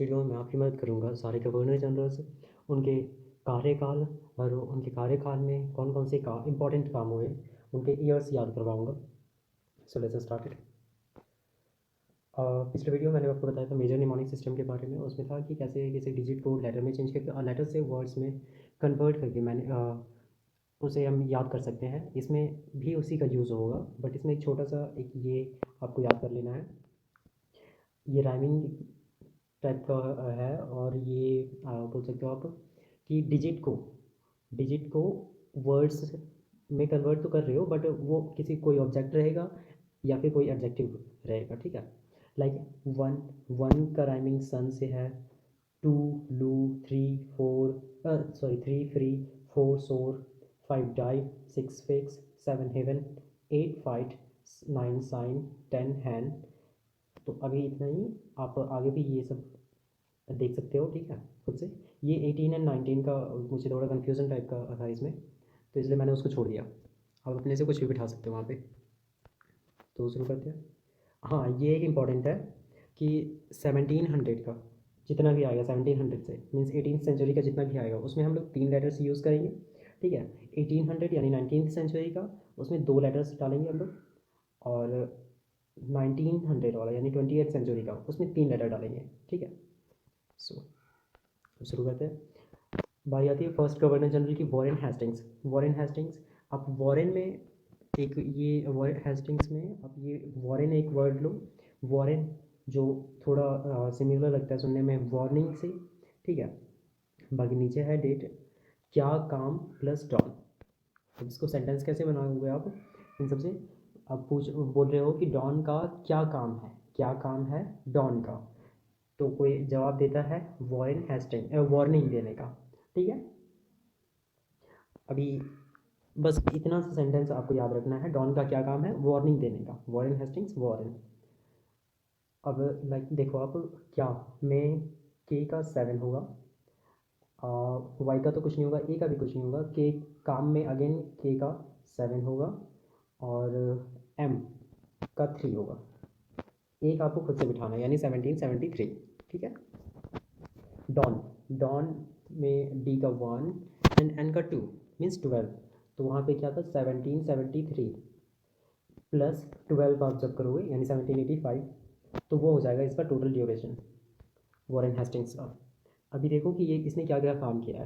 Video में मैं आपकी मदद करूंगा सारे गवर्नर जनरल्स, उनके कार्यकाल और उनके कार्यकाल में कौन कौन से इंपॉर्टेंट काम हुए, उनके ईयर्स याद करवाऊंगा। So let's start it. पिछले वीडियो में मैंने आपको बताया था मेजर निमोनिक सिस्टम के बारे में। उसमें था कि कैसे किसी डिजिट को लेटर में चेंज करके और लेटर से वर्ड्स में कन्वर्ट करके उसे हम याद कर सकते हैं। इसमें भी उसी का यूज़ होगा, बट इसमें एक छोटा सा एक ये आपको याद कर लेना है। ये राइमिंग टाइप का है और ये बोल सकते हो आप कि डिजिट को वर्ड्स में कन्वर्ट तो कर रहे हो, बट वो किसी कोई ऑब्जेक्ट रहेगा या फिर कोई एडजेक्टिव रहेगा, ठीक है। लाइक वन, वन का राइमिंग सन से है। Two loo, three four, sorry three free, four sore, five dive, six fix, seven heaven, eight fight, nine sign, ten hand. तो अभी इतना ही। आप आगे भी ये सब देख सकते हो, ठीक है, खुद से। ये 18 एंड 19 का मुझे थोड़ा कन्फ्यूज़न टाइप का था इसमें, तो इसलिए मैंने उसको छोड़ दिया। आप अपने से कुछ भी बिठा सकते हो वहाँ पे। तो शुरू करते हैं। हाँ, ये एक इम्पॉर्टेंट है कि 1700 का जितना भी आएगा, 1700 से मीन्स 18th सेंचुरी का जितना भी आएगा, उसमें हम लोग 3 लेटर्स यूज़ करेंगे, ठीक है। 1800 यानी 19th सेंचुरी का, उसमें 2 लेटर्स डालेंगे हम लोग। और 1900 वाला यानी 20th सेंचुरी का, उसमें 3 लेटर डालेंगे, ठीक है। सो शुरू करते हैं। बारी आती है फर्स्ट गवर्नर जनरल की, वॉरेन हेस्टिंग्स। वॉरेन हेस्टिंग्स, आप वॉरेन में एक ये वॉरेन हेस्टिंग्स में आप ये वॉरेन एक वर्ड लो। वॉरेन जो थोड़ा सिमिलर लगता है सुनने में वार्निंग से, ठीक है। बाकी नीचे है डेट, क्या काम प्लस डॉन। अब इसको सेंटेंस कैसे बनाओगे आप इन सबसे? आप बोल रहे हो कि डॉन का क्या काम है, क्या काम है डॉन का, तो कोई जवाब देता है वॉरेन हेस्टिंग, वार्निंग देने का, ठीक है। अभी बस इतना सा सेंटेंस आपको याद रखना है। डॉन का क्या काम है? वार्निंग देने का। Warren Hastings, Warren. अब लाइक देखो आप, क्या में के का 7 होगा, वाई का तो कुछ नहीं होगा, ए का भी कुछ नहीं होगा। के काम में अगेन के का 7 होगा और एम का 3 होगा। एक आपको खुद से बिठाना है यानी 1773, ठीक है। डॉन, डॉन में डी का 1 एंड एन का 2 मीन्स 12। तो वहाँ पे क्या था? 1773 प्लस 12 आप जब करोगे यानी 1785, तो वो हो जाएगा इसका टोटल ड्यूरेशन वॉरेन हेस्टिंग्स का। अभी देखो कि ये इसने क्या क्या काम किया है।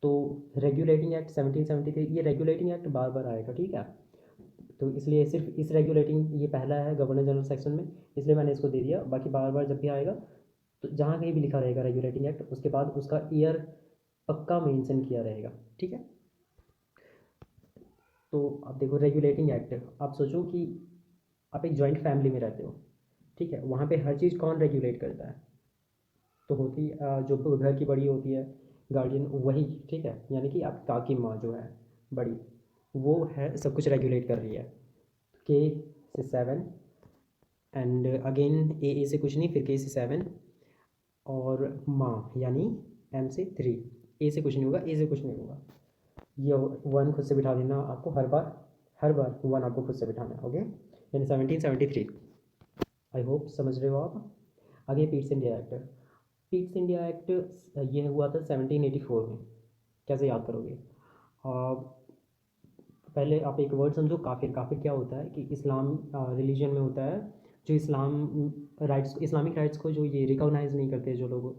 तो रेगुलेटिंग एक्ट 1773, ये रेगुलेटिंग एक्ट बार बार आएगा, ठीक है। तो इसलिए सिर्फ इस रेगुलेटिंग, ये पहला है गवर्नर जनरल सेक्शन में, इसलिए मैंने इसको दे दिया। बाकी बार बार जब भी आएगा तो जहाँ कहीं भी लिखा रहेगा रेगुलेटिंग एक्ट, उसके बाद उसका ईयर पक्का मेंशन किया रहेगा, ठीक है। तो अब देखो रेगुलेटिंग एक्ट, आप सोचो कि आप एक जॉइंट फैमिली में रहते हो, ठीक है। वहाँ पे हर चीज़ कौन रेगुलेट करता है? तो होती जो घर की बड़ी होती है, गार्जियन, वही, ठीक है। यानी कि आप काकी माँ जो है बड़ी, वो है सब कुछ रेगुलेट कर रही है। के से 7 एंड अगेन ए से कुछ नहीं, फिर के से 7 और माँ यानी एम से 3। ए से कुछ नहीं होगा, ए से कुछ नहीं होगा। ये 1 खुद से बिठा देना आपको हर बार 1 आपको खुद से बिठाना है, ओके। यानी 1773। आई होप समझ रहे हो आप। आगे Pitt's India act. Pitt's India act ये हुआ था 1784 में। कैसे याद करोगे? पहले आप एक वर्ड समझो, काफिर। काफिर क्या होता है कि इस्लाम रिलीजन में होता है, जो इस्लामिक राइट्स को जो ये रिकॉग्नाइज नहीं करते जो लोग,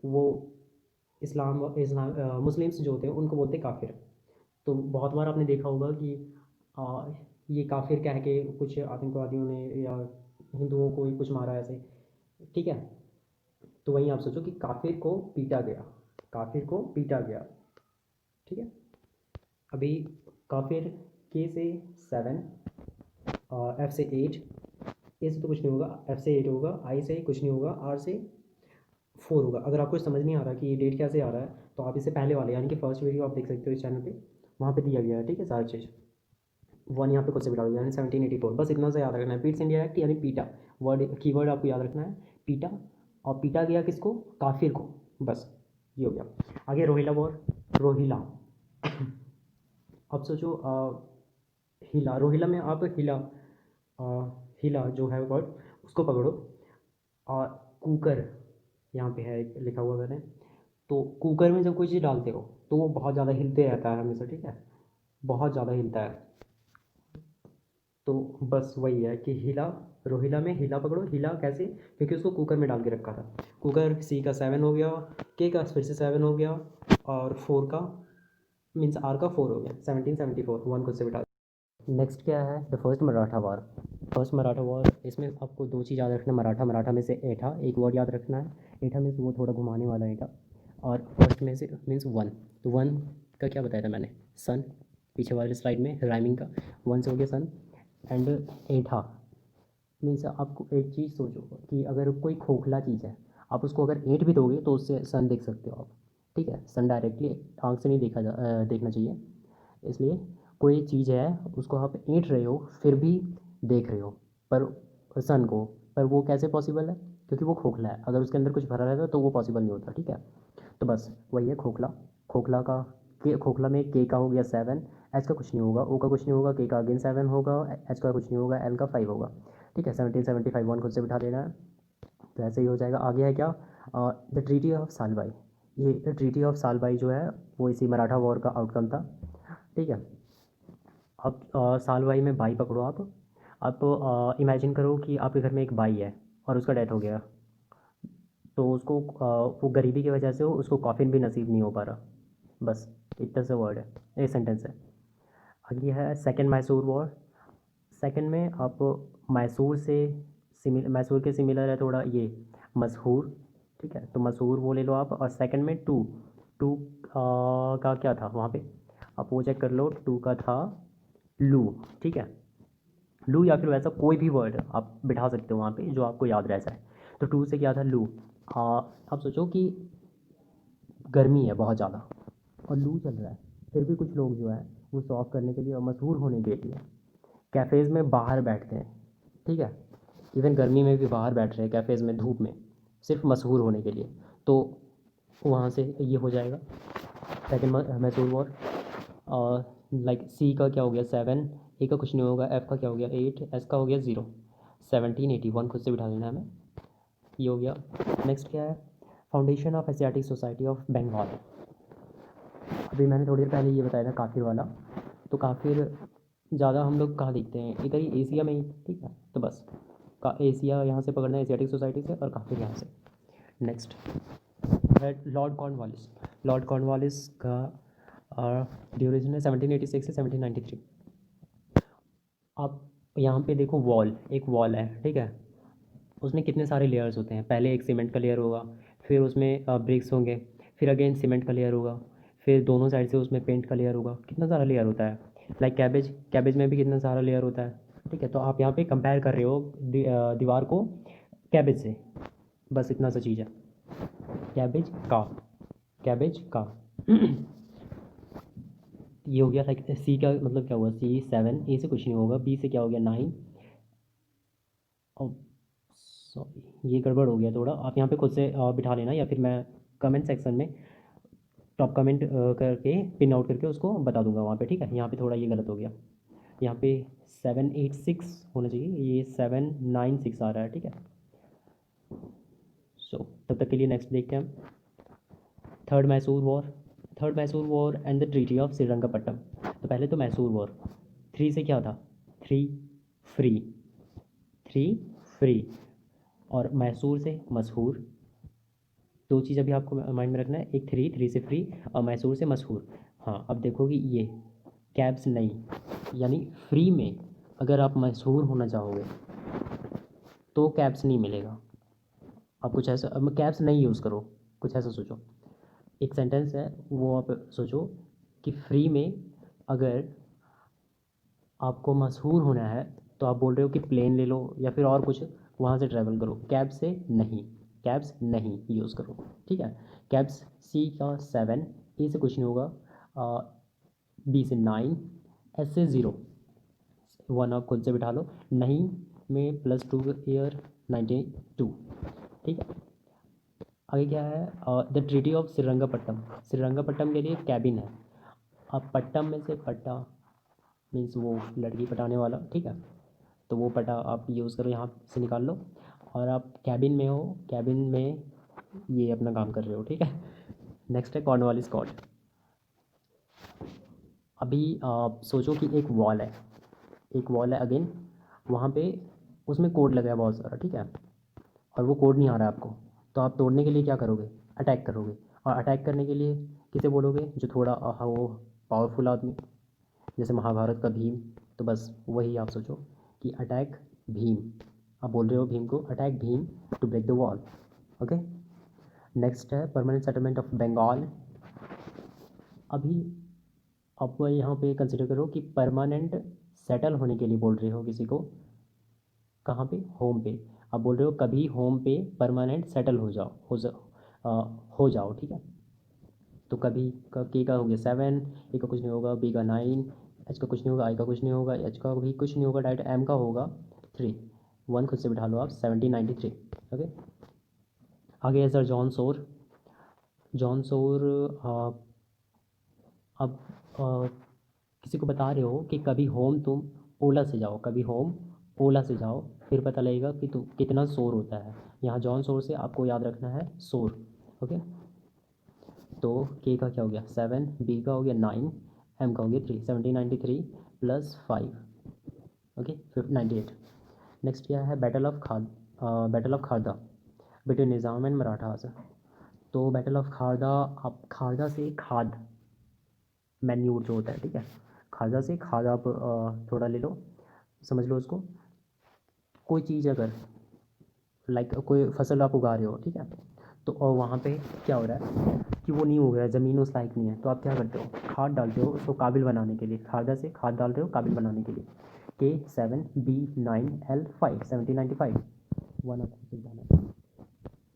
वो इस्लाम मुस्लिम्स जो होते हैं उनको बोलते हैं काफिर। तो बहुत बार आपने देखा होगा कि आ, ये काफिर कह के कुछ आतंकवादियों ने या हिंदुओं को ही कुछ मारा ऐसे, ठीक है। तो वहीं आप सोचो कि काफिर को पीटा गया, काफिर को पीटा गया, ठीक है। अभी काफिर के से 7, एफ से 8, ए से तो कुछ नहीं होगा, एफ से 8 होगा, आई से कुछ नहीं होगा, आर से 4 होगा। अगर आपको समझ नहीं आ रहा कि ये डेट कैसे आ रहा है, तो आप इसे पहले वाले यानी कि फर्स्ट वीडियो आप देख सकते हो इस चैनल पे, वहाँ पे दिया गया है, ठीक है, सारी चीज़। 1 यहाँ पे खुद से बिठा दिया यानी 1784। बस इतना सा याद रखना है। पीट्स इंडिया एक्ट यानी पीटा, वर्ड कीवर्ड आपको याद रखना है, पीटा। और पीटा गया किसको? काफिर को, बस ये हो गया। आगे रोहिला वॉर, रोहिला। अब सोचो हिला, रोहिला में आप हिला, हिला जो है वर्ड, उसको पकड़ो। और कुकर, यहाँ पे है एक लिखा हुआ मैंने। तो कुकर में जब कोई चीज़ डालते हो तो वो बहुत ज़्यादा हिलते रहता है हमेशा, ठीक है, बहुत ज़्यादा हिलता है। तो बस वही है कि हिला, रोहिला में हिला पकड़ो, हिला कैसे, क्योंकि उसको कुकर में डाल के रखा था। कुकर सी का 7 हो गया, के का फिर से 7 हो गया, और 4 का मीन्स आर का 4 हो गया, 1774, वन खुद से बिठा। नेक्स्ट क्या है, the first Maratha war. First Maratha war, इसमें आपको दो चीज़ याद रखना है। मराठा, मराठा में से एठा एक वर्ड याद रखना है। एठा मीन्स वो थोड़ा घुमाने वाला एठा, और फर्स्ट में से मीन्स वन। तो वन का क्या बताया था मैंने, सन, पीछे वाले स्लाइड में राइमिंग का, वन से हो गया सन। एंड एठा मीन्स आपको एक चीज़ सोचो कि अगर कोई खोखला चीज़ है, आप उसको अगर ईंट भी दोगे तो उससे सन देख सकते हो आप, ठीक है। सन डायरेक्टली आँख से नहीं देखना चाहिए, इसलिए कोई चीज़ है उसको आप ईंट रहे हो फिर भी देख रहे हो, पर सन को, पर वो कैसे पॉसिबल है, क्योंकि वो खोखला है। अगर उसके अंदर कुछ भरा रहता तो वो पॉसिबल नहीं होता, ठीक है। तो बस वही है खोखला। खोखला का के, खोखला में के का हो गया 7, एच का कुछ नहीं होगा, ओ का कुछ नहीं होगा, के का अगेन 7 होगा, एच का कुछ नहीं होगा, एल का 5 होगा, ठीक है। 1775 वन खुद से बिठा देना है। तो ऐसे ही हो जाएगा। आगे है क्या, द ट्रीटी ऑफ सालबाई। ये द ट्रीटी ऑफ सालबाई जो है वो इसी मराठा वॉर का आउटकम था, ठीक है। अब सालबाई में बाई पकड़ो आप इमेजिन करो कि आपके घर में एक बाई है और उसका डेथ हो गया, तो उसको वो गरीबी की वजह से उसको कॉफिन भी नसीब नहीं हो पा रहा। बस इतना सा वर्ड है, ये सेंटेंस है। आगे है सेकंड मैसूर वॉर। सेकंड में आप मैसूर से मैसूर के सिमिलर है थोड़ा ये मशहूर, ठीक है। तो मशहूर वो ले लो आप। और सेकंड में टू, टू का क्या था वहाँ पे, आप वो चेक कर लो। टू का था लू, ठीक है। लू या फिर वैसा कोई भी वर्ड आप बिठा सकते हो वहाँ पे जो आपको याद रह जाए। तो टू से क्या था, लू। आप सोचो कि गर्मी है बहुत ज़्यादा और लू चल रहा है, फिर भी कुछ लोग जो है वो सॉल्व करने के लिए और मशहूर होने के लिए कैफ़ेज़ में बाहर बैठते हैं, ठीक है। इवन गर्मी में भी बाहर बैठ रहे हैं कैफ़ेज़ में धूप में, सिर्फ मशहूर होने के लिए। तो वहाँ से ये हो जाएगा सेकंड मैसूर वॉर। और लाइक सी का क्या हो गया 7, ए का कुछ नहीं होगा, एफ का क्या हो गया 8, एस का हो गया 0, 1781 खुद से बिठा देना है हमें। ये हो गया। नेक्स्ट क्या है, foundation of Asiatic Society of Bengal. अभी मैंने थोड़ी देर पहले ये बताया था काफिर वाला। तो काफिर ज़्यादा हम लोग कहाँ देखते हैं, इधर ही एशिया में ही, ठीक है। तो बस का एशिया यहाँ से पकड़ना है, एशियाटिक सोसाइटी से, और काफिर यहाँ से। नेक्स्ट है लॉर्ड कॉर्नवालिस। लॉर्ड कॉर्नवालिस का ड्यूरेशन है 1786 से 1793। आप यहाँ पे देखो वॉल, एक वॉल है, ठीक है। उसमें कितने सारे लेयर्स होते हैं, पहले एक सीमेंट का लेयर होगा, फिर उसमें ब्रिक्स होंगे, फिर अगेन सीमेंट का लेयर होगा, फिर दोनों साइड से उसमें पेंट का लेयर होगा, कितना सारा लेयर होता है। लाइक कैबेज, कैबेज में भी कितना सारा लेयर होता है, ठीक है। तो आप यहाँ पे कंपेयर कर रहे हो दीवार को कैबेज से, बस इतना सा चीज़ है। कैबेज का, कैबेज का ये हो गया। लाइक सी का मतलब क्या हुआ, सी 7, ए से कुछ नहीं होगा, बी से क्या हो गया 9, और सॉरी ये गड़बड़ हो गया थोड़ा, आप यहाँ पे खुद से बिठा लेना, या फिर मैं कमेंट सेक्शन में टॉप कमेंट करके पिन आउट करके उसको बता दूंगा वहाँ पे, ठीक है। यहाँ पे थोड़ा ये गलत हो गया, यहाँ पे 786 होना चाहिए, ये 796 आ रहा है, ठीक है। सो तब तक के लिए नेक्स्ट देखते हैं हम third Mysore war. Third Mysore war and the treaty of Srirangapattam. तो पहले तो मैसूर वॉर, थ्री से क्या था, थ्री फ्री, थ्री फ्री, और मैसूर से मशहूर। दो चीज़ अभी आपको माइंड में रखना है, एक थ्री, थ्री से फ्री, और मैसूर से मशहूर। हाँ अब देखो कि ये कैब्स नहीं, यानी फ्री में अगर आप मशहूर होना चाहोगे तो कैब्स नहीं मिलेगा। आप कुछ ऐसा, अब कैब्स नहीं यूज़ करो, कुछ ऐसा सोचो। एक सेंटेंस है वो आप सोचो कि फ्री में अगर आपको मशहूर होना है तो आप बोल रहे हो कि प्लेन ले लो या फिर और कुछ, वहाँ से ट्रैवल करो, कैब से नहीं, कैब्स नहीं यूज़ करो, ठीक है। कैब्स सी का 7, ए से कुछ नहीं होगा, बी से 9, एस से 0, वन आप खुद से बिठा लो, नहीं में +2 ईयर 92, ठीक है। आगे क्या है, the treaty of Srirangapattam. Srirangapattam के लिए कैबिन है। अब पट्टम में से पट्टा मीन्स वो लड़की पटाने वाला, ठीक है। तो वो पटा आप यूज़ करो, यहाँ से निकाल लो। और आप कैबिन में हो, कैबिन में ये अपना काम कर रहे हो, ठीक है। नेक्स्ट है कॉर्नवालिस कॉर्ड। अभी आप सोचो कि एक वॉल है, एक वॉल है अगेन, वहाँ पे उसमें कोड लगा है बहुत सारा, ठीक है, और वो कोड नहीं आ रहा है आपको, तो आप तोड़ने के लिए क्या करोगे, अटैक करोगे। और अटैक करने के लिए किसे बोलोगे, जो थोड़ा वो पावरफुल आदमी, जैसे महाभारत का भीम। तो बस वही आप सोचो कि अटैक भीम, आप बोल रहे हो भीम को attack Bhim to break the wall. Okay. Next है परमानेंट सेटलमेंट ऑफ बंगाल। अभी आप यहाँ पे कंसिडर करो कि परमानेंट सेटल होने के लिए बोल रहे हो किसी को, कहाँ पे, होम पे। आप बोल रहे हो कभी होम पे परमानेंट सेटल हो जाओ, हो जाओ, ठीक है। तो कभी का के का हो गया 7, ए का कुछ नहीं होगा, बी का 9, एच का कुछ नहीं होगा, आई का कुछ नहीं होगा, एच का भी कुछ नहीं होगा, डायरेक्ट एम का होगा 3। 1 खुद से बिठा लो आप, 1793। ओके। आगे है सर जॉन सोर। जॉन सोर, अब किसी को बता रहे हो कि कभी होम तुम ओला से जाओ, कभी होम ओला से जाओ, फिर पता लगेगा कि तुम कितना शोर होता है। यहाँ जॉन शोर से आपको याद रखना है शोर। ओके। तो के का क्या हो गया 7, बी का हो गया 9, एम का हो गया 3, 1793 प्लस 5। ओके, 98। नेक्स्ट क्या है battle of battle of Kharda between Nizam and Marathas. तो बैटल ऑफ खारदा, आप खारदा से खाद, मैन्यूर जो होता है, ठीक है, खारदा से खाद आप थोड़ा ले लो, समझ लो उसको। कोई चीज़ अगर लाइक कोई फसल आप उगा रहे हो, ठीक है, तो और वहाँ पे क्या हो रहा है कि वो नहीं उग रहा है, ज़मीन उस लायक नहीं है, तो आप क्या करते हो, खाद डालते हो उसको काबिल बनाने के लिए, खारदा से खाद डाल रहे हो काबिल बनाने के लिए। के 7, बी 9, एल 5, 1795। वन आपको जाना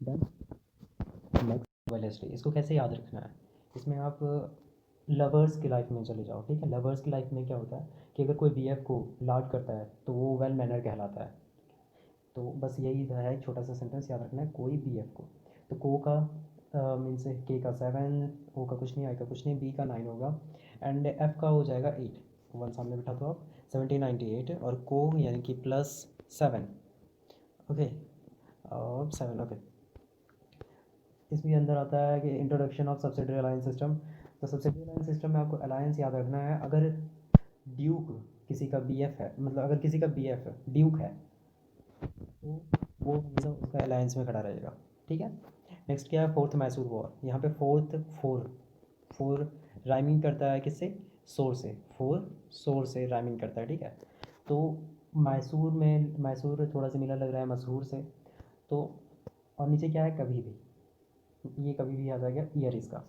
डन। नेक्स्ट वाला हिस्ट्री, इसको कैसे याद रखना है, इसमें आप लवर्स की लाइफ में चले जाओ, ठीक है। लवर्स की लाइफ में क्या होता है कि अगर कोई बीएफ को लाड करता है तो वो वेल मैनर कहलाता है। तो बस यही है, एक छोटा सा सेंटेंस याद रखना है, कोई बी एफ को। तो को का मीन्स के का 7, ओ का कुछ नहीं, आई का कुछ नहीं, बी का 9 होगा, एंड एफ का हो जाएगा 8। वन सामने बिठा दो आप, 1798, और को यानी कि प्लस 7। ओके, 7। ओके। इसमें अंदर आता है कि introduction of subsidiary alliance system. तो सब्सिडरी अलायंस सिस्टम में आपको अलायंस याद रखना है, अगर ड्यूक किसी का बीएफ है, मतलब अगर किसी का बीएफ ड्यूक है, तो वो हमेशा उसका अलायंस में खड़ा रहेगा, ठीक है। नेक्स्ट क्या है फोर्थ मैसूर वॉर। यहाँ पे फोर्थ, फोर, फोर राइमिंग करता है किससे, सोर से, फोर सोर से राइमिंग करता है, ठीक है। तो मैसूर में, मैसूर थोड़ा सा मिला लग रहा है मशहूर से, तो और नीचे क्या है कभी भी, ये कभी भी आ जाएगा ईयर इसका।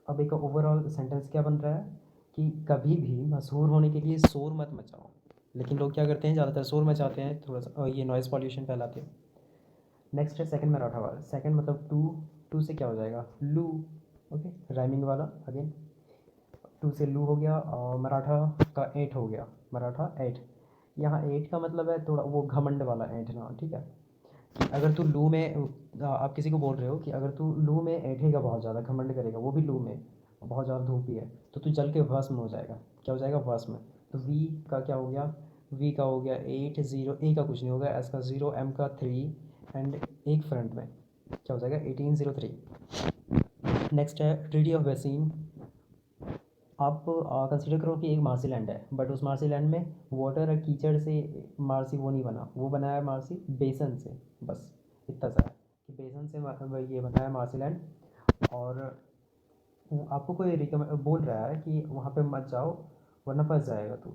अब एक ओवरऑल सेंटेंस क्या बन रहा है कि कभी भी मशहूर होने के लिए शोर मत मचाओ। लेकिन लोग क्या करते हैं, ज़्यादातर शोर मचाते हैं, थोड़ा सा ये नॉइज़ पॉल्यूशन फैलाते हैं। नेक्स्ट है सेकंड मराठा वाला। सेकंड मतलब टू, टू से क्या हो जाएगा लू। ओके, राइमिंग वाला अगेन, टू से लू हो गया, और मराठा का एट हो गया, मराठा एट। यहाँ एट का मतलब है थोड़ा वो घमंड वाला एट ना, ठीक है। अगर तू लू में आप किसी को बोल रहे हो कि अगर तू लू में ऐठेगा, बहुत ज़्यादा घमंड करेगा, वो भी लू में, बहुत ज़्यादा धूप भी है, तो तू जल के भस्म हो जाएगा। क्या हो जाएगा, भस्म। तो वी का क्या हो गया, वी का हो गया 8, 0, ए का कुछ नहीं होगा, एस का 0, एम का 3, एंड एक फ्रंट में क्या हो जाएगा 1803। नेक्स्ट है ट्रीटी ऑफ वेसीन। आप कंसिडर करो कि एक मार्सी लैंड है, बट उस मार्सी लैंड में वाटर और कीचड़ से मार्सी वो नहीं बना, वो बनाया मार्सी बेसन से। बस इतना सा है कि बेसन से ये बनाया मार्सी लैंड। और आपको कोई रिकमेंड बोल रहा है कि वहाँ पे मत जाओ वरना फंस जाएगा तू।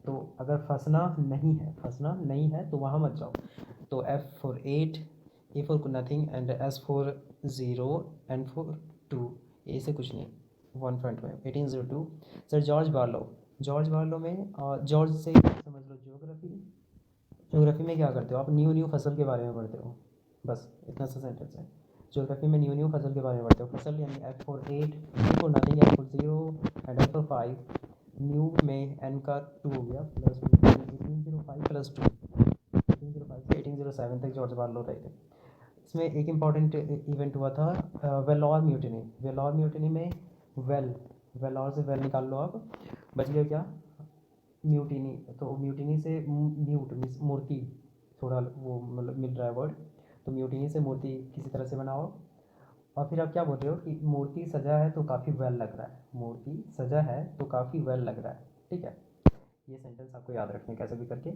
तो अगर फंसना नहीं है, फंसना नहीं है तो वहाँ मत जाओ। तो F for 8, A for nothing, and S for 0, and for 2, ए से कुछ नहीं, वन फ्रंट में 1802। Sir George Barlow. George Barlow में जॉर्ज से समझ लो ज्योग्राफी। ज्योग्राफी में क्या करते हो आप, न्यू न्यू फसल के बारे में पढ़ते हो, बस इतना सा सेंटेंस है। ज्योग्राफी में न्यू न्यू फसल के बारे में पढ़ते हो, फसल यानी F for 8, A for nothing, F for 0, and F for 5। New में एन का 2 हो गया, प्लस 1805 प्लस 2, 1805 से 1807 तक जॉर्ज बार्लो रहे थे। इसमें एक इम्पॉर्टेंट इवेंट हुआ था, वेलोर म्यूटिनी। वेलोर म्यूटिनी में वेल, वेलोर से वेल निकाल लो आप, बच गया क्या, म्यूटिनी। तो म्यूटिनी से म्यूट मीन्स मूर्ति, थोड़ा वो मतलब मिल रहा है वर्ड। तो म्यूटिनी से मूर्ति किसी तरह से बनाओ। और फिर आप क्या बोल रहे हो कि मूर्ति सजा है तो काफ़ी वेल लग रहा है, मूर्ति सजा है तो काफ़ी वेल लग रहा है, ठीक है। ये सेंटेंस आपको याद रखने कैसे भी करके।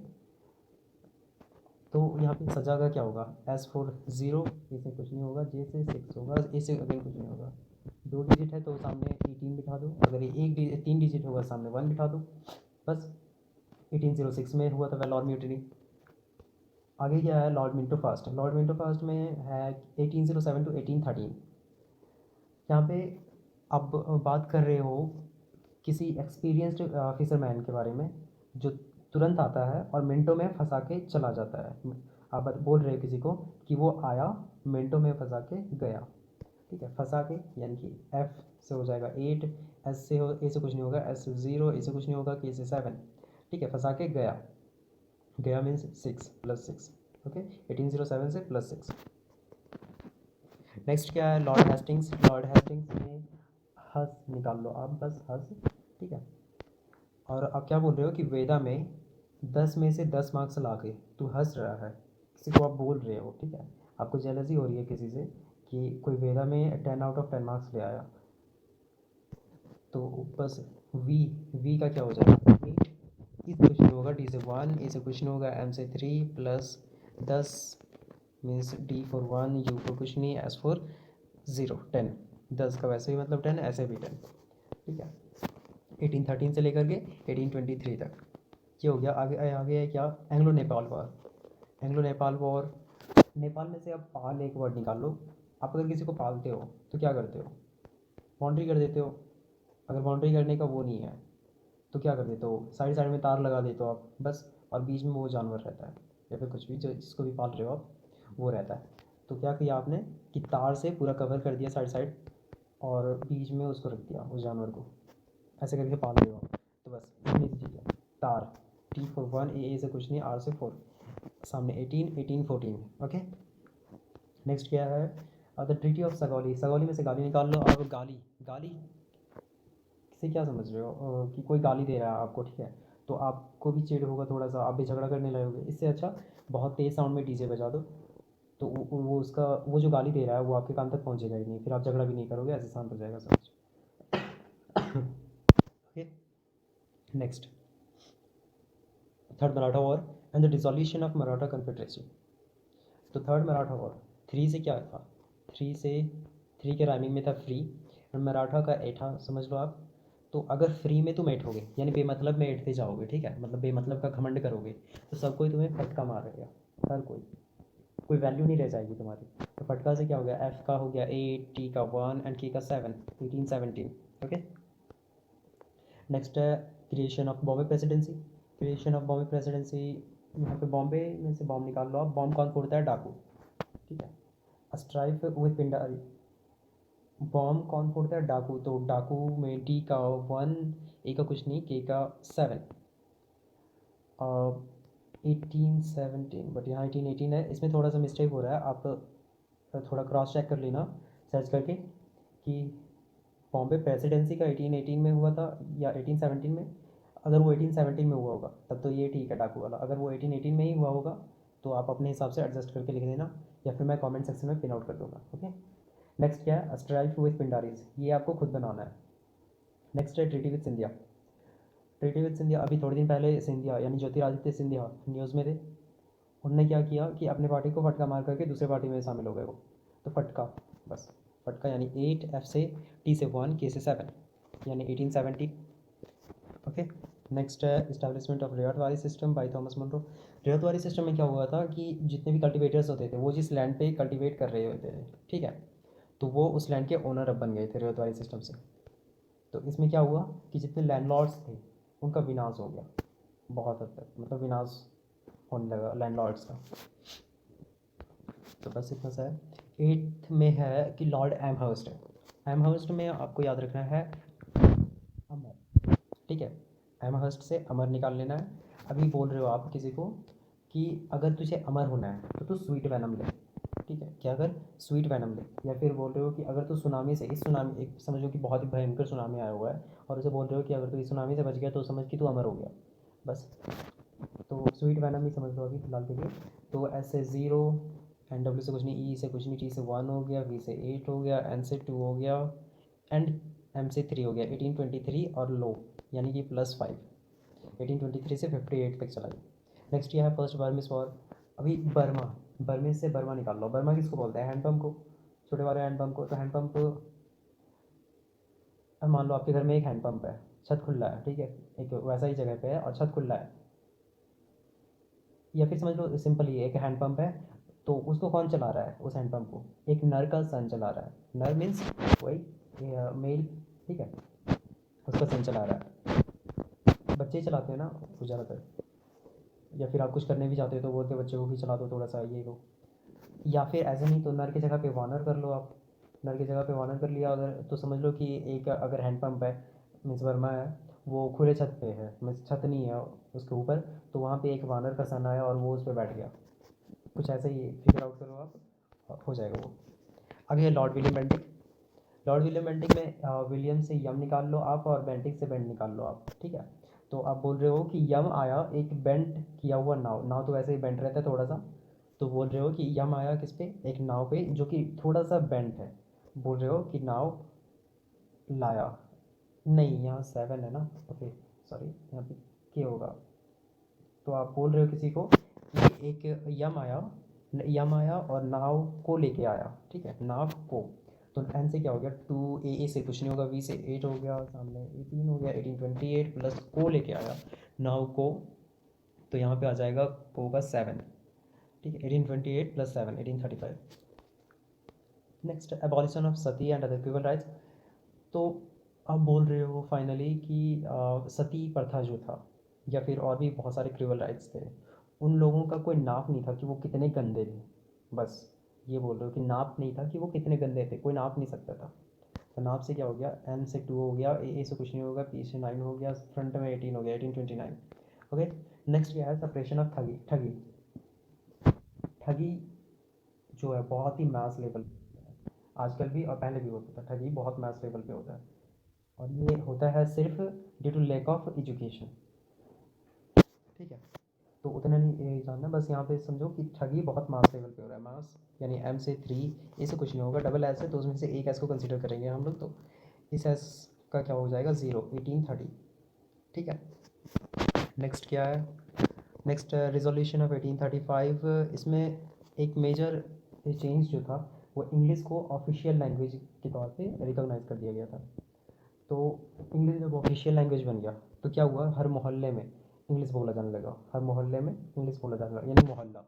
तो यहाँ पे सजा का क्या होगा, एस फोर 0, ए से कुछ नहीं होगा, जे से 6 होगा, ए से अगेन कुछ नहीं होगा। 2 डिजिट है तो सामने 18 बिठा दो, अगर ये 3 डिजिट होगा सामने 1 बिठा दो, बस। 1806 में हुआ था वह लॉर्ड म्यूटिनी। आगे क्या है, Lord Minto fast. Lord Minto fast में है 1807 टू 1813। यहाँ पे आप बात कर रहे हो किसी एक्सपीरियंस्ड फिशरमैन के बारे में जो तुरंत आता है और मिनटों में फंसा के चला जाता है। आप बोल रहे हो किसी को कि वो आया, मिनटों में फंसा के गया, ठीक है। फंसा के यानी कि एफ से हो जाएगा 8, एस से हो, ए से कुछ नहीं होगा, एस से 0, ए से कुछ नहीं होगा, के से 7, ठीक है। फंसा के गया, गया मीन्स 6 + 6, ओके। 1807 से +6। नेक्स्ट क्या है, लॉर्ड हेस्टिंग्स। लॉर्ड हेस्टिंग्स में हस निकाल लो आप, बस हस, ठीक है। और आप क्या बोल रहे हो कि वेदा में 10 में से 10 मार्क्स ला के तू हंस रहा है, किसी को आप बोल रहे हो, ठीक है। आपको जेलसी हो रही है किसी से कि कोई वेदा में 10 आउट ऑफ 10 मार्क्स ले आया, तो बस वी का क्या हो जाएगा 8, ई से कुछ नहीं होगा, डी से 1, ए से कुछ नहीं होगा, एम से 3 plus 10 means D for 1, you for कुछ नहीं, एस फॉर 0, 10। 10 का वैसे भी मतलब 10, ऐसे भी 10, ठीक है। 1813 से लेकर के 1823 तक ये हो गया। आगे आगे है क्या, Anglo Nepal war. Anglo Nepal war, Nepal में से अब पाल एक वर्ड निकाल लो। आप अगर किसी को पालते हो तो क्या करते हो, बाउंड्री कर देते हो। अगर बाउंड्री करने का वो नहीं है तो क्या कर देते हो, साइड साइड में तार लगा देते हो आप, बस। और बीच में वो जानवर रहता है या फिर कुछ भी जो जिसको भी पाल रहे हो आप वो रहता है। तो क्या किया आपने कि तार से पूरा कवर कर दिया साइड साइड और बीच में उसको रख दिया उस जानवर को, ऐसे करके पाल रहे हो आप। तो बस इतनी सी चीज़ है। तार, टी फॉर 1, ए से कुछ नहीं, आर से 4, सामने 18, 18, 14, ओके। नेक्स्ट क्या है, the treaty of Sugauli. Sugauli में से गाली निकाल लो। अब गाली, गाली से क्या समझ रहे हो, कि कोई गाली दे रहा है आपको, ठीक है। तो आपको भी चिढ़ होगा थोड़ा सा, आप भी झगड़ा करने लगोगे। इससे अच्छा बहुत तेज़ साउंड में डीजे बजा दो, तो वो उसका वो जो गाली दे रहा है वो आपके कान तक पहुंचेगा ही नहीं, फिर आप झगड़ा भी नहीं करोगे, ऐसे शांत हो जाएगा सब कुछ। Okay. Next, third Maratha war and the dissolution of Maratha confederacy. तो थर्ड मराठा वॉर, 3 से क्या था, 3 के राइमिंग में था फ्री, और मराठा का एठा समझ लो आप। तो अगर फ्री में तुम ऐठोगे यानी बेमतलब में ऐठते जाओगे, ठीक है, मतलब बेमतलब का घमंड करोगे, तो सब कोई तुम्हें फटका मारेगा, हर कोई वैल्यू नहीं रह जाएगी तुम्हारी। तो फटका से क्या हो गया, एफ का हो गया 8, टी का 1 एंड के का 7, 1817, ओके। नेक्स्ट है creation of Bombay presidency. Creation of Bombay presidency, यहाँ पे बॉम्बे में से बॉम्ब निकाल लो आप। बॉम्ब कौन फोड़ता है, डाकू, ठीक है। स्ट्राइफ विद पिंडारी, बॉम्ब कौन फोड़ता है, डाकू। तो डाकू में डी का 1, ए का कुछ नहीं, के का 7, 1817, बट यहाँ 1818 है, इसमें थोड़ा सा मिस्टेक हो रहा है, आप थोड़ा क्रॉस चेक कर लेना सर्च करके कि बॉम्बे प्रेसिडेंसी का 1818 में हुआ था या 1817 में। अगर वो 1817 में हुआ होगा तब तो ये ठीक है डाकू वाला, अगर वो 1818 में ही हुआ होगा तो आप अपने हिसाब से एडजस्ट करके लिख देना, या फिर मैं कमेंट सेक्शन में पिन आउट कर दूँगा, ओके। नेक्स्ट क्या है, स्ट्राइफ विद पिंडारीज, ये आपको खुद बनाना है। नेक्स्ट है treaty with Scindia. Treaty with Scindia, अभी थोड़े दिन पहले सिंधिया यानी ज्योतिरादित्य सिंधिया न्यूज़ में थे। उन्होंने क्या किया कि अपने पार्टी को फटका मार करके दूसरे पार्टी में शामिल हो गए वो। तो फटका, बस फटका यानी 8, एफ से, टी से 1, के से 7 यानी 1870, ओके। नेक्स्ट है establishment of ryotwari system by Thomas Munro. Ryotwari system में क्या हुआ था कि जितने भी कल्टिवेटर्स होते थे वो जिस लैंड पे कल्टिवेट कर रहे होते थे, ठीक है, तो वो उस लैंड के ओनर अब बन गए थे रेयतवारी सिस्टम से। तो इसमें क्या हुआ कि जितने लैंडलॉर्ड्स थे उनका विनाश हो गया, बहुत हद तक, मतलब विनाश होने लगा लैंडलॉर्ड्स का। तो बस इतना सा है। 8th में है कि लॉर्ड एमहर्स्ट है। एमहर्स्ट में आपको याद रखना है अमर, ठीक है। एमहर्स्ट से अमर निकाल लेना है। अभी बोल रहे हो आप किसी को कि अगर तुझे अमर होना है तो तू स्वीट वैनम ले, ठीक है, क्या अगर स्वीट वैनम ले। या फिर बोल रहे हो कि अगर तू सुनामी से, इस सुनामी, एक समझो कि बहुत ही भयंकर सुनामी आया हुआ है और उसे बोल रहे हो कि अगर तू इस सुनामी से बच गया तो समझ कि तू अमर हो गया, बस। तो स्वीट वैनम ही समझ लो अभी फिलहाल के लिए। तो एस से 0, एन डब्ल्यू से कुछ नहीं, ई से कुछ नहीं, टी से 1 हो गया, वी से 8 हो गया, एन से 2 हो गया एंड एम से 3 हो गया। 1823 और लो यानी कि +5, 1823 से 58 तक चला गया। नेक्स्ट ये है फर्स्ट बर्मिस वॉर। अभी बर्मा, बर्मिस से बर्मा निकाल लो। बर्मा किसको बोलते हैं? हैंडपम्प को, छोटे वाले हैंडपम्प को। तो हैंडपम्प, अब मान लो आपके घर में एक हैंडपम्प है, छत खुला है, ठीक है, एक वैसा ही जगह पे है और छत खुला है, या फिर समझ लो सिंपल ही एक हैंडपम्प है, तो उसको कौन चला रहा है? उस हैंडपम्प को एक नर का सन चला रहा है। नर मीन्स वही मेल, ठीक है, उसका सन चला रहा है। बच्चे ही चलाते हैं ना वो ज़्यादातर, या फिर आप कुछ करने भी चाहते हो तो बोलते बच्चे को भी चला दो थोड़ा सा ये वो। या फिर ऐसे नहीं तो नर की जगह पे वानर कर लो आप। नर की जगह पे वानर कर लिया अगर, तो समझ लो कि एक अगर हैंडपम्प है, मीन्स वर्मा है, वो खुले छत पे है, मीन्स छत नहीं है उसके ऊपर, तो वहाँ पे एक वानर का सन आया और वो उस पर बैठ गया। कुछ ऐसा ही फिगर आउट करो आप, हो जाएगा वो। आगे है Lord William Bentinck. Lord William Bentinck में विलियम से यम निकाल लो आप और बेंटिक से बेंट निकाल लो आप, ठीक है। तो आप बोल रहे हो कि यम आया एक बेंट किया हुआ नाव, नाव तो वैसे ही बेंट रहता है थोड़ा सा, तो बोल रहे हो कि यम आया किस पे? एक नाव पे जो कि थोड़ा सा बेंट है। बोल रहे हो कि नाव लाया, नहीं यहाँ 7 है ना, ओके सॉरी, यहाँ पे के होगा। तो आप बोल रहे हो किसी को कि एक यम आया और नाव को लेके आया, ठीक है, नाव को। तो एन से क्या हो गया? 2, ए से कुछ नहीं होगा, वी से 8 हो गया, सामने 18 हो गया, 1828 प्लस को लेके आया नाव को, तो यहाँ पे आ जाएगा को का 7, ठीक है, 1828 plus 7, 1835। Next abolition of sati and other cruel rites. तो आप बोल रहे हो फाइनली कि सती प्रथा जो था, या फिर और भी बहुत सारे क्रिवल राइट्स थे, उन लोगों का कोई नाप नहीं था कि वो कितने गंदे थे। बस ये बोल रहे हो कि नाप नहीं था कि वो कितने गंदे थे, कोई नाप नहीं सकता था। तो नाप से क्या हो गया? एन से 2 हो गया, ए से कुछ नहीं होगा, पी से 9 हो गया, फ्रंट में 18 हो गया, 1829। ओके। नेक्स्ट क्या है? सेपरेशन ऑफ ठगी। ठगी, ठगी जो है बहुत ही मैस लेवल, आजकल भी और पहले भी होता था, ठगी बहुत मैस लेवल पे होता है, और ये होता है सिर्फ due to lack of education, ठीक है। तो उतना नहीं ये जानना, बस यहाँ पे समझो कि ठगी बहुत मास लेवल पे हो रहा है। मास यानी एम से 3, ए से कुछ नहीं होगा, डबल एस है तो उसमें से एक एस को कंसिडर करेंगे हम लोग, तो इस एस का क्या हो जाएगा? 0, 1830, ठीक है। नेक्स्ट क्या है? Next resolution of 1835। इसमें एक मेजर चेंज जो था वो इंग्लिश को ऑफिशियल लैंग्वेज के तौर पे रिकॉग्नाइज कर दिया गया था। तो इंग्लिश जब ऑफिशियल लैंग्वेज बन गया तो क्या हुआ? हर मोहल्ले में इंग्लिश बोला जाने लगा, हर मोहल्ले में इंग्लिश बोला जाने लगा, यानी मोहल्ला।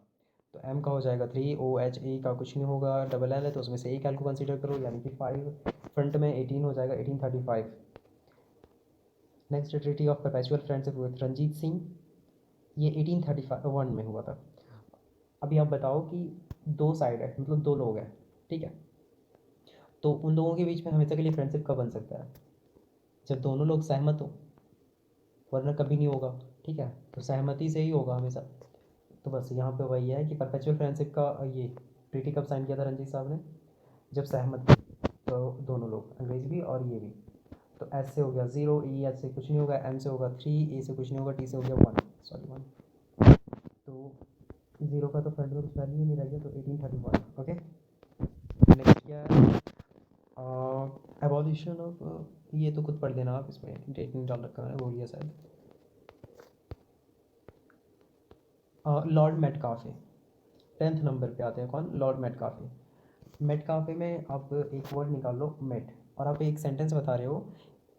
तो एम का हो जाएगा 3, ओ एच ए का कुछ नहीं होगा, डबल एल है तो उसमें से एक एल को कंसिडर करो, यानी कि 5, फ्रंट में 18 हो जाएगा, 1835। Next treaty of perpetual friendship with Ranjit Singh, ये 1831 में हुआ था। अभी आप बताओ कि दो साइड है, मतलब दो लोग हैं, ठीक है, तो उन लोगों के बीच में हमेशा के लिए फ्रेंडशिप कब बन सकता है? जब दोनों लोग सहमत हो, वरना कभी नहीं होगा, ठीक है, तो सहमति से ही होगा हमेशा। तो बस यहाँ पे वही है कि परपेचुअल फ्रेंडशिप का ये ट्रीटी कब साइन किया था रंजीत साहब ने? जब सहमत थे, तो दोनों लोग, अंग्रेज भी और ये भी। तो एस से हो गया 0, ई एच से कुछ नहीं होगा, एम से होगा 3, ए से कुछ नहीं होगा, टी से हो गया 1, सॉरी 1। तो 0 का तो फ्रंट में कुछ वैल्यू ही नहीं रह गया, तो 1831। ओके। नेक्स्ट क्या है? एबॉलिशन ऑफ, ये तो खुद पढ़ देना आप, इसमें डेट नहीं डाल रखा है, बोलिए शायद। लॉर्ड मेटकाफे, 10th नंबर पे आते हैं कौन? लॉर्ड मेटकाफे। मेटकाफे में आप एक वर्ड निकाल लो, मेट, और आप एक सेंटेंस बता रहे हो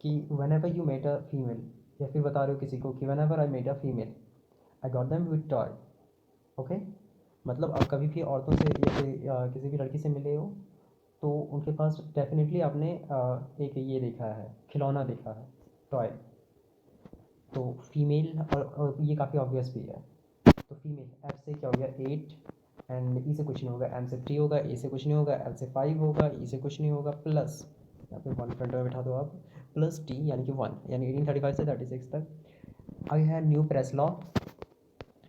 कि whenever you met a female, या फिर बता रहे हो किसी को कि whenever I met a female I got them with toy. Okay, मतलब आप कभी भी औरतों से या फिर किसी भी लड़की से मिले हो तो उनके पास डेफिनेटली आपने एक ये देखा है, खिलौना देखा है, टॉय। तो फीमेल, और ये काफ़ी ऑब्वियस भी है, तो फीमेल एफ से क्या हो गया? 8, एंड ई से कुछ नहीं होगा, एम से 3 होगा, ए से कुछ नहीं होगा, एल से 5 होगा, ई से कुछ नहीं होगा, प्लस यहाँ पे 1 फ्रंट में बैठा दो आप, प्लस टी यानी कि 1, यानी 1835 से 36 तक। आगे है new press law.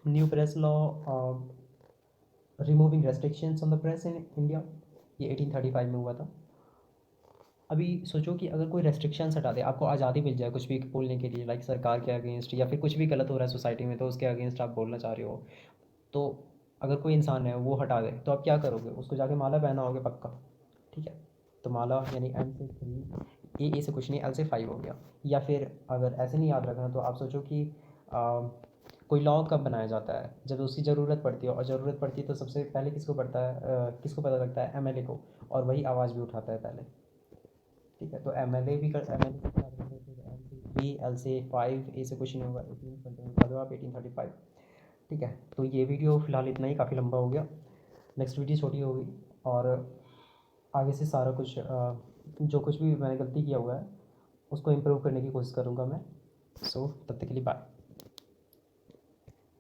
New press law removing restrictions on the press in India, ये 1835 में हुआ था। अभी सोचो कि अगर कोई रेस्ट्रिक्शंस हटा दे, आपको आज़ादी मिल जाए कुछ भी बोलने के लिए, लाइक सरकार के अगेंस्ट, या फिर कुछ भी गलत हो रहा है सोसाइटी में तो उसके अगेंस्ट आप बोलना चाह रहे हो, तो अगर कोई इंसान है वो हटा दे तो आप क्या करोगे? उसको जाके माला पहनाओगे पक्का, ठीक है? तो माला यानी एम से 3, ए से कुछ नहीं, एल से 5 हो गया। या फिर अगर ऐसे नहीं याद रखना तो आप सोचो कि कोई लॉ कब बनाया जाता है? जब उसकी ज़रूरत पड़ती है, और ज़रूरत पड़ती है तो सबसे पहले किसको पड़ता है, किसको पता लगता है? एमएलए को, और वही आवाज़ भी उठाता है पहले, ठीक है? तो एमएलए भी कर, एमएलए के साथ करते हैं, फिर एल से 3, एल से 5, ए से कुछ नहीं होगा, 18 कंटिन्यू कर दो आप, 1835, ठीक है? तो ये वीडियो फ़िलहाल इतना ही, काफ़ी लंबा हो गया। नेक्स्ट वीडियो छोटी होगी, और आगे से सारा कुछ जो कुछ भी मैंने गलती किया हुआ है उसको इम्प्रूव करने की कोशिश करूँगा मैं। सो तब तक के लिए बाय।